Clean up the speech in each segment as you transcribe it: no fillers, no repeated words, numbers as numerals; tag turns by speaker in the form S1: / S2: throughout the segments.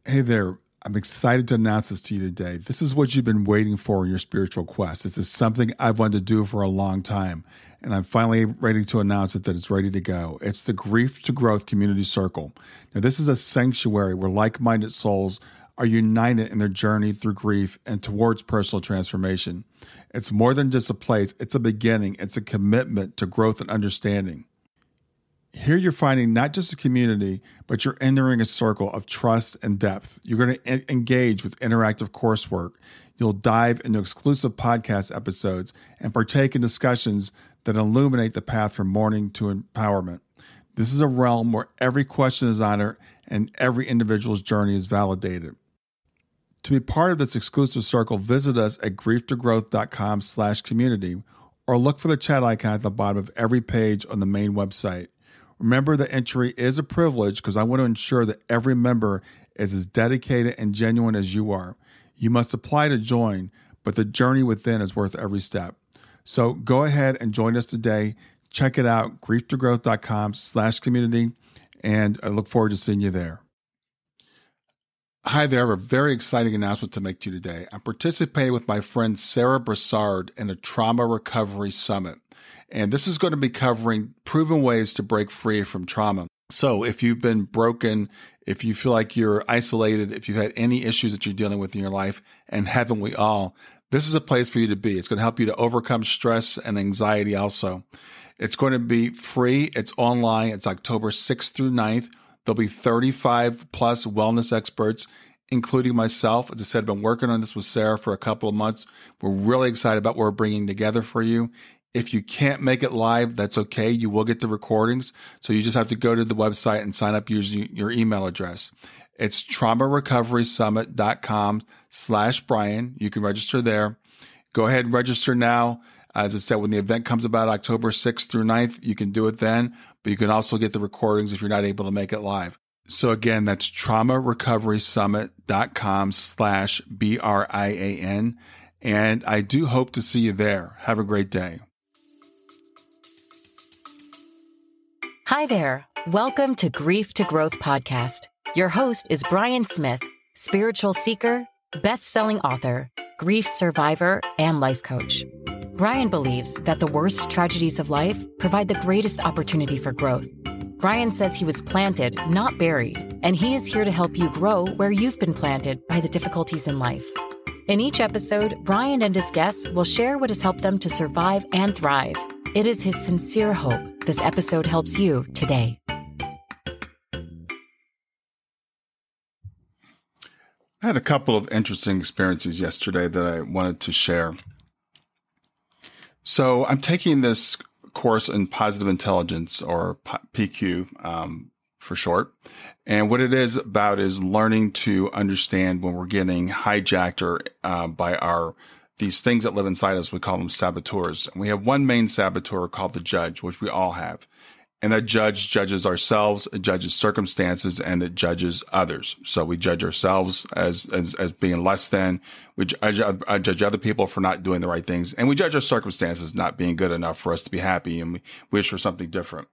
S1: Hey there. I'm excited to announce this to you today. This is what you've been waiting for in your spiritual quest. This is something I've wanted to do for a long time, and I'm finally ready to announce it that it's ready to go. It's the Grief to Growth Community Circle. Now, this is a sanctuary where like-minded souls are united in their journey through grief and towards personal transformation. It's more than just a place. It's a beginning. It's a commitment to growth and understanding. Here you're finding not just a community, but you're entering a circle of trust and depth. You're going to engage with interactive coursework. You'll dive into exclusive podcast episodes and partake in discussions that illuminate the path from mourning to empowerment. This is a realm where every question is honored and every individual's journey is validated. To be part of this exclusive circle, visit us at grieftogrowth.com/community or look for the chat icon at the bottom of every page on the main website. Remember, the entry is a privilege because I want to ensure that every member is as dedicated and genuine as you are. You must apply to join, but the journey within is worth every step. So go ahead and join us today. Check it out, grieftogrowth.com/community, and I look forward to seeing you there. Hi there, I have a very exciting announcement to make to you today. I'm participating with my friend Sarah Brassard in a trauma recovery summit. And this is going to be covering proven ways to break free from trauma. So if you've been broken, if you feel like you're isolated, if you had any issues that you're dealing with in your life, and haven't we all, this is a place for you to be. It's going to help you to overcome stress and anxiety also. It's going to be free. It's online. It's October 6th through 9th. There'll be 35 plus wellness experts, including myself. As I said, I've been working on this with Sarah for a couple of months. We're really excited about what we're bringing together for you. If you can't make it live, that's okay. You will get the recordings. So you just have to go to the website and sign up using your email address. It's traumarecoverysummit.com/Brian. You can register there. Go ahead and register now. As I said, when the event comes about October 6th through 9th, you can do it then, but you can also get the recordings if you're not able to make it live. So again, that's traumarecoverysummit.com/BRIAN. And I do hope to see you there. Have a great day.
S2: Hi there. Welcome to Grief to Growth podcast. Your host is Brian Smith, spiritual seeker, best-selling author, grief survivor, and life coach. Brian believes that the worst tragedies of life provide the greatest opportunity for growth. Brian says he was planted, not buried, and he is here to help you grow where you've been planted by the difficulties in life. In each episode, Brian and his guests will share what has helped them to survive and thrive. It is his sincere hope this episode helps you today.
S1: I had a couple of interesting experiences yesterday that I wanted to share. So I'm taking this course in positive intelligence, or PQ for short. And what it is about is learning to understand when we're getting hijacked by these things that live inside us. We call them saboteurs. And we have one main saboteur called the judge, which we all have. And that judge judges ourselves, it judges circumstances, and it judges others. So we judge ourselves as being less than. We judge other people for not doing the right things. And we judge our circumstances not being good enough for us to be happy, and we wish for something different.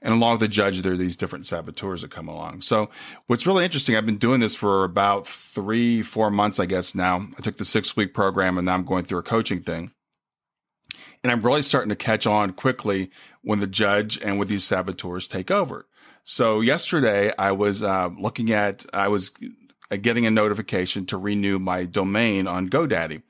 S1: And along with the judge, there are these different saboteurs that come along. So what's really interesting, I've been doing this for about 3-4 months, I guess now. I took the 6-week program, and now I'm going through a coaching thing. And I'm really starting to catch on quickly when the judge and when these saboteurs take over. So yesterday I was getting a notification to renew my domain on GoDaddy.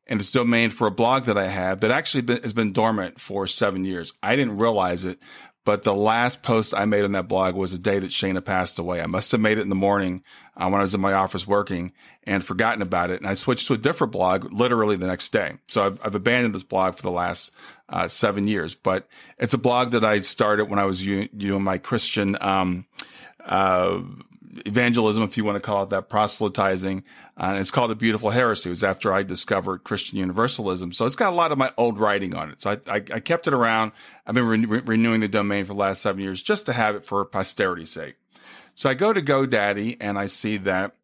S1: And it's domain for a blog that I have that actually has been dormant for 7 years. I didn't realize it, but the last post I made on that blog was the day that Shayna passed away. I must have made it in the morning when I was in my office working and forgotten about it. And I switched to a different blog literally the next day. So I've abandoned this blog for the last 7 years, but it's a blog that I started when I was doing my Christian evangelism, if you want to call it that, proselytizing. And it's called A Beautiful Heresy. It was after I discovered Christian universalism. So it's got a lot of my old writing on it. So I kept it around. I've been renewing the domain for the last 7 years just to have it for posterity's sake. So I go to GoDaddy and I see that,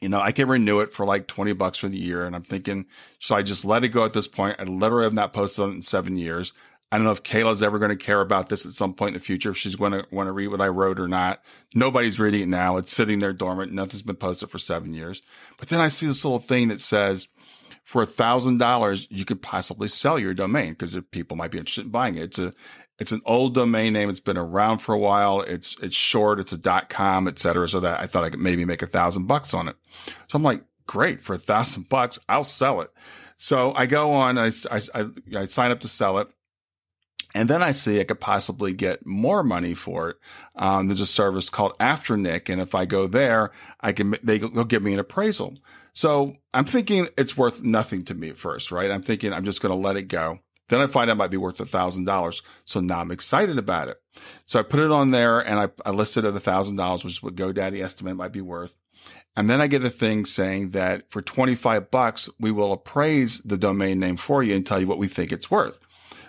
S1: I can renew it for like $20 for the year. And I'm thinking, should I just let it go at this point? I literally have not posted on it in 7 years. I don't know if Kayla's ever going to care about this at some point in the future, if she's going to want to read what I wrote or not. Nobody's reading it now. It's sitting there dormant. Nothing's been posted for 7 years. But then I see this little thing that says, for $1,000, you could possibly sell your domain because people might be interested in buying it. It's an old domain name. It's been around for a while. It's short. It's a .com, et cetera. So that I thought I could maybe make $1,000 on it. So I'm like, great, for $1,000, I'll sell it. So I go on, I sign up to sell it. And then I see I could possibly get more money for it. There's a service called Afternick. And if I go there, they'll give me an appraisal. So I'm thinking it's worth nothing to me at first, right? I'm thinking I'm just going to let it go. Then I find out it might be worth $1,000. So now I'm excited about it. So I put it on there and I listed it at $1,000, which is what GoDaddy estimate might be worth. And then I get a thing saying that for $25, we will appraise the domain name for you and tell you what we think it's worth.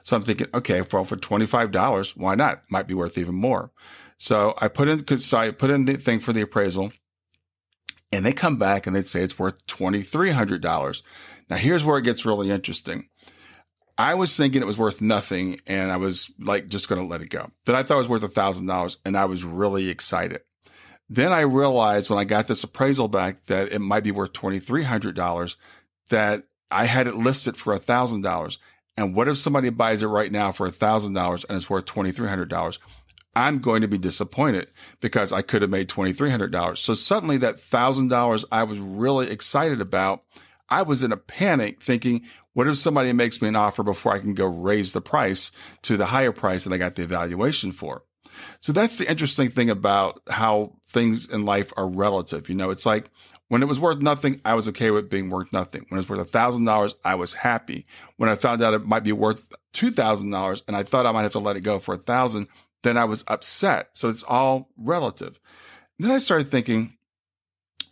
S1: So I'm thinking, okay, well, for $25, why not? Might be worth even more. So I put in the thing for the appraisal, and they come back and they'd say it's worth $2,300. Now here's where it gets really interesting. I was thinking it was worth nothing, and I was like just going to let it go. Then I thought it was worth $1,000, and I was really excited. Then I realized when I got this appraisal back that it might be worth $2,300, that I had it listed for $1,000. And what if somebody buys it right now for $1,000 and it's worth $2,300? I'm going to be disappointed because I could have made $2,300. So suddenly that $1,000 I was really excited about, I was in a panic thinking, what if somebody makes me an offer before I can go raise the price to the higher price that I got the evaluation for? So that's the interesting thing about how things in life are relative. It's like when it was worth nothing, I was okay with it being worth nothing. When it was worth $1,000, I was happy. When I found out it might be worth $2,000 and I thought I might have to let it go for $1,000, then I was upset. So it's all relative. Then I started thinking,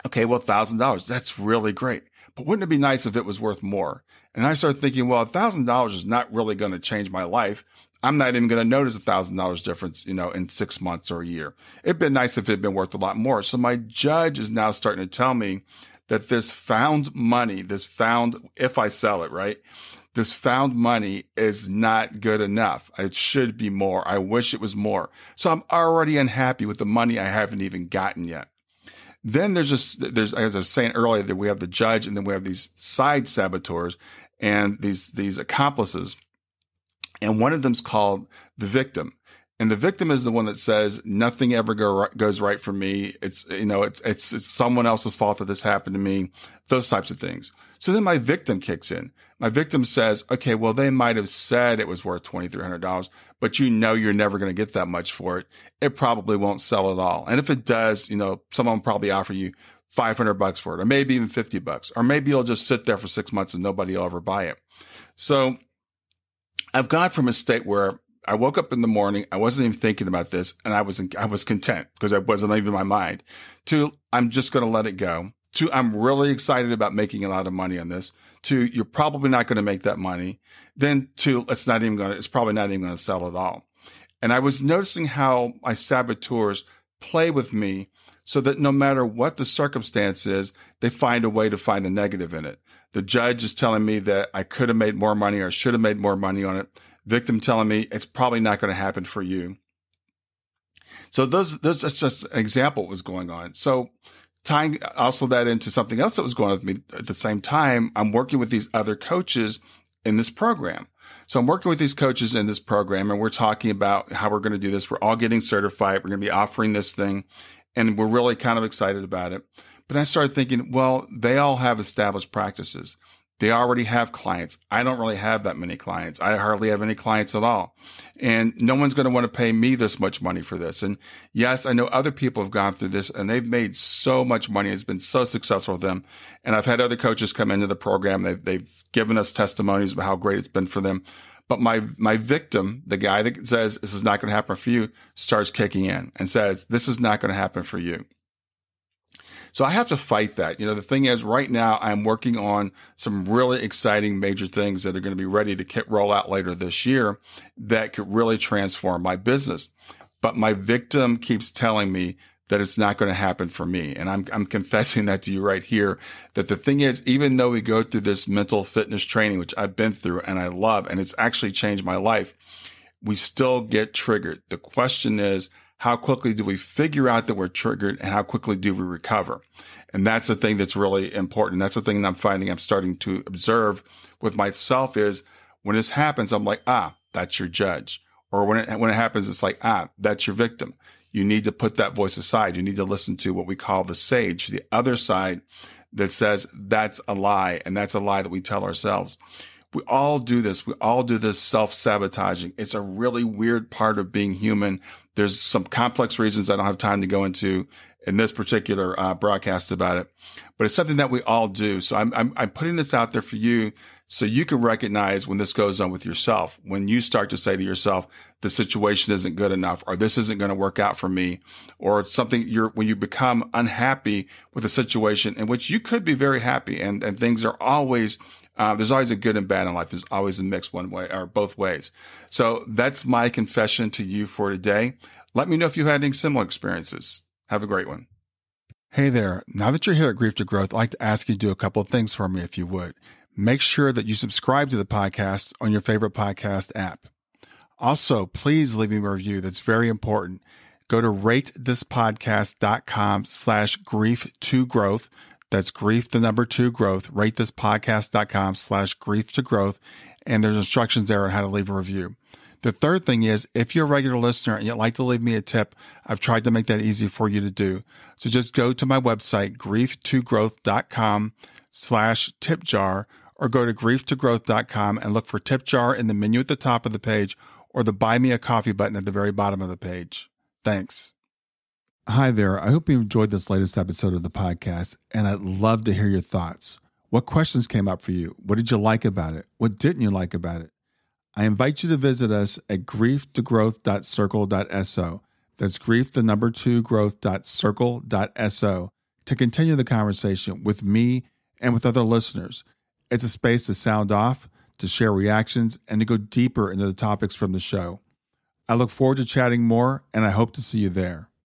S1: okay, well, $1,000, that's really great. But wouldn't it be nice if it was worth more? And I started thinking, well, $1,000 is not really going to change my life. I'm not even going to notice $1,000 difference, in 6 months or a year. It'd been nice if it had been worth a lot more. So my judge is now starting to tell me that this found money, if I sell it, right? This found money is not good enough. It should be more. I wish it was more. So I'm already unhappy with the money I haven't even gotten yet. Then there's, as I was saying earlier, that we have the judge and then we have these side saboteurs and these accomplices. And one of them's called the victim. And the victim is the one that says nothing ever goes right for me. It's someone else's fault that this happened to me, those types of things. So then my victim kicks in. My victim says, okay, well, they might have said it was worth $2,300, but you're never going to get that much for it. It probably won't sell at all. And if it does, someone will probably offer you $500 for it, or maybe even $50, or maybe it'll just sit there for 6 months and nobody will ever buy it. So I've gone from a state where I woke up in the morning, I wasn't even thinking about this, and I was content because I wasn't even in my mind, to I'm just going to let it go, to I'm really excited about making a lot of money on this, to you're probably not going to make that money, then to it's probably not even going to sell at all. And I was noticing how my saboteurs play with me so that no matter what the circumstance is, they find a way to find a negative in it. The judge is telling me that I could have made more money or should have made more money on it. Victim telling me it's probably not going to happen for you. So that's just an example of what was going on. So tying also that into something else that was going on with me at the same time, I'm working with these other coaches in this program. So I'm working with these coaches in this program and we're talking about how we're going to do this. We're all getting certified. We're going to be offering this thing and we're really kind of excited about it. But I started thinking, well, they all have established practices. They already have clients. I don't really have that many clients. I hardly have any clients at all. And no one's going to want to pay me this much money for this. And yes, I know other people have gone through this and they've made so much money. It's been so successful for them. And I've had other coaches come into the program. They've given us testimonies about how great it's been for them. But my victim, the guy that says this is not going to happen for you, starts kicking in and says, this is not going to happen for you. So I have to fight that. The thing is right now I'm working on some really exciting major things that are going to be ready to roll out later this year that could really transform my business. But my victim keeps telling me that it's not going to happen for me. And I'm confessing that to you right here, that the thing is, even though we go through this mental fitness training, which I've been through and I love, and it's actually changed my life, we still get triggered. The question is, how quickly do we figure out that we're triggered, and how quickly do we recover? And that's the thing that's really important. That's the thing that I'm finding I'm starting to observe with myself is when this happens, I'm like, that's your judge. Or when it happens, it's like, that's your victim. You need to put that voice aside. You need to listen to what we call the sage, the other side that says that's a lie. And that's a lie that we tell ourselves. We all do this. We all do this self-sabotaging. It's a really weird part of being human. There's some complex reasons I don't have time to go into in this particular broadcast about it, but it's something that we all do. So I'm putting this out there for you so you can recognize when this goes on with yourself, when you start to say to yourself, the situation isn't good enough, or this isn't going to work out for me, or it's something when you become unhappy with a situation in which you could be very happy and things are always there's always a good and bad in life. There's always a mix one way or both ways. So that's my confession to you for today. Let me know if you had any similar experiences. Have a great one. Hey there. Now that you're here at Grief to Growth, I'd like to ask you to do a couple of things for me if you would. Make sure that you subscribe to the podcast on your favorite podcast app. Also, please leave me a review. That's very important. Go to ratethispodcast.com/grief2growth. That's grief, the number 2 growth, ratethispodcast.com/grief2growth. And there's instructions there on how to leave a review. The third thing is, if you're a regular listener and you'd like to leave me a tip, I've tried to make that easy for you to do. So just go to my website, grief2growth.com/tip jar, or go to grief2growth.com and look for tip jar in the menu at the top of the page or the buy me a coffee button at the very bottom of the page. Thanks. Hi there. I hope you enjoyed this latest episode of the podcast, and I'd love to hear your thoughts. What questions came up for you? What did you like about it? What didn't you like about it? I invite you to visit us at grieftogrowth.circle.so. That's grief, the number 2 growth.circle.so to continue the conversation with me and with other listeners. It's a space to sound off, to share reactions, and to go deeper into the topics from the show. I look forward to chatting more, and I hope to see you there.